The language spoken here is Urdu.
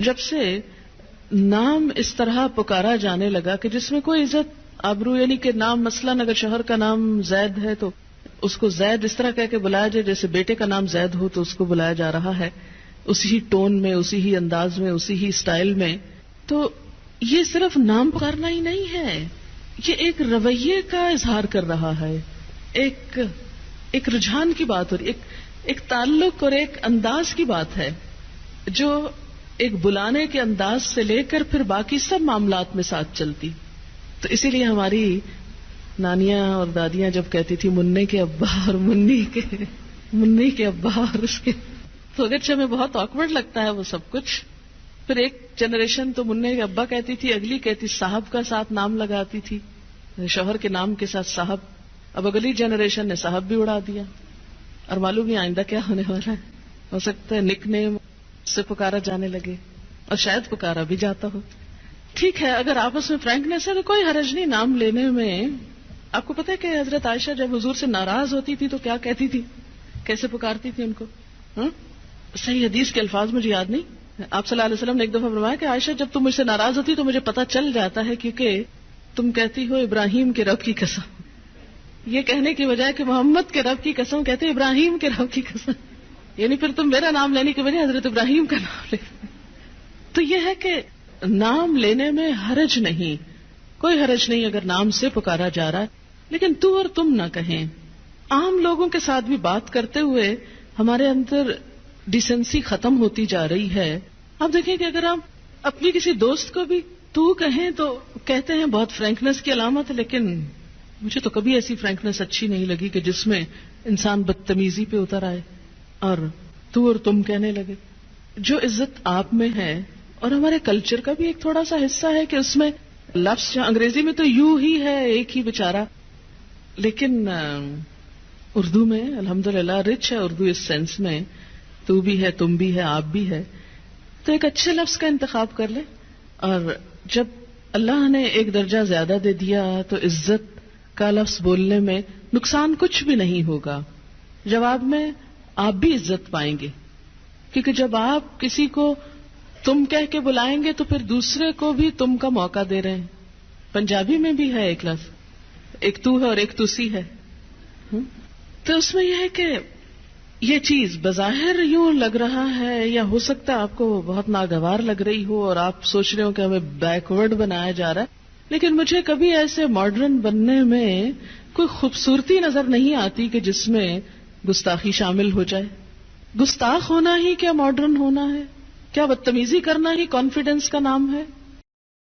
جب سے نام اس طرح پکارا جانے لگا کہ جس میں کوئی عزت آبرو، یعنی کہ نام مثلاً اگر شوہر کا نام زید ہے تو اس کو زید اس طرح کہہ کے بلایا جائے جیسے بیٹے کا نام زید ہو تو اس کو بلایا جا رہا ہے، اسی ہی ٹون میں، اسی ہی انداز میں، اسی ہی سٹائل میں. تو یہ صرف نام پکارنا ہی نہیں ہے، یہ ایک رویے کا اظہار کر رہا ہے، ایک رجحان کی بات ہو رہی، ایک تعلق اور ایک انداز کی بات ہے جو ایک بلانے کے انداز سے لے کر پھر باقی سب معاملات میں ساتھ چلتی. تو اسی لیے ہماری نانیاں اور دادیاں جب کہتی تھی مننے کے ابا اور منی کے ابا اور اس کے، تو اگرچہ ہمیں بہت آکورڈ لگتا ہے وہ سب کچھ. پھر ایک جنریشن تو مننے کے ابا کہتی تھی، اگلی کہتی صاحب کا ساتھ نام لگاتی تھی، شوہر کے نام کے ساتھ صاحب. اب اگلی جنریشن نے صاحب بھی اڑا دیا، اور معلوم نہیں آئندہ کیا ہونے والا ہے. ہو سکتا ہے نک نیم سے پکارا جانے لگے، اور شاید پکارا بھی جاتا ہو. ٹھیک ہے، اگر آپس میں فرینکنیس ہے تو کوئی حرج نہیں نام لینے میں. آپ کو پتا ہے کہ حضرت عائشہ جب حضور سے ناراض ہوتی تھی تو کیا کہتی تھی، کیسے پکارتی تھی ان کو؟ صحیح حدیث کے الفاظ مجھے یاد نہیں. آپ صلی اللہ علیہ وسلم نے ایک دفعہ فرمایا کہ عائشہ جب تم مجھ سے ناراض ہوتی تو مجھے پتا چل جاتا ہے، کیونکہ تم کہتی ہو ابراہیم کے رب کی قسم. یہ کہنے کی بجائے کہ محمد کے رب کی قسم کہتے ابراہیم کے رب کی قسم، یعنی پھر تم میرا نام لینے کی بجائے حضرت ابراہیم کا نام لے. تو یہ ہے کہ نام لینے میں حرج نہیں، کوئی حرج نہیں اگر نام سے پکارا جا رہا ہے، لیکن تو اور تم نہ کہیں. عام لوگوں کے ساتھ بھی بات کرتے ہوئے ہمارے اندر ڈیسنسی ختم ہوتی جا رہی ہے. آپ دیکھیں کہ اگر ہم اپنی کسی دوست کو بھی تو کہیں تو کہتے ہیں بہت فرینکنیس کی علامت ہے، لیکن مجھے تو کبھی ایسی فرینکنیس اچھی نہیں لگی کہ جس میں انسان بدتمیزی پہ اتر آئے اور تو اور تم کہنے لگے. جو عزت آپ میں ہے اور ہمارے کلچر کا بھی ایک تھوڑا سا حصہ ہے کہ اس میں لفظ انگریزی میں تو یو ہی ہے، ایک ہی بیچارہ، لیکن اردو میں الحمدللہ رچ ہے اردو اس سینس میں، تو بھی ہے، تم بھی ہے، آپ بھی ہے. تو ایک اچھے لفظ کا انتخاب کر لے، اور جب اللہ نے ایک درجہ زیادہ دے دیا تو عزت کا لفظ بولنے میں نقصان کچھ بھی نہیں ہوگا. جواب میں آپ بھی عزت پائیں گے، کیونکہ جب آپ کسی کو تم کہہ کے بلائیں گے تو پھر دوسرے کو بھی تم کا موقع دے رہے ہیں. پنجابی میں بھی ہے ایک لفظ، ایک تو ہے اور ایک تسی ہے. تو اس میں یہ ہے کہ یہ چیز بظاہر یوں لگ رہا ہے، یا ہو سکتا ہے آپ کو بہت ناگوار لگ رہی ہو اور آپ سوچ رہے ہو کہ ہمیں بیکورڈ بنایا جا رہا ہے، لیکن مجھے کبھی ایسے ماڈرن بننے میں کوئی خوبصورتی نظر نہیں آتی کہ جس میں گستاخی شامل ہو جائے. گستاخ ہونا ہی کیا ماڈرن ہونا ہے؟ کیا بدتمیزی کرنا ہی کانفیڈنس کا نام ہے؟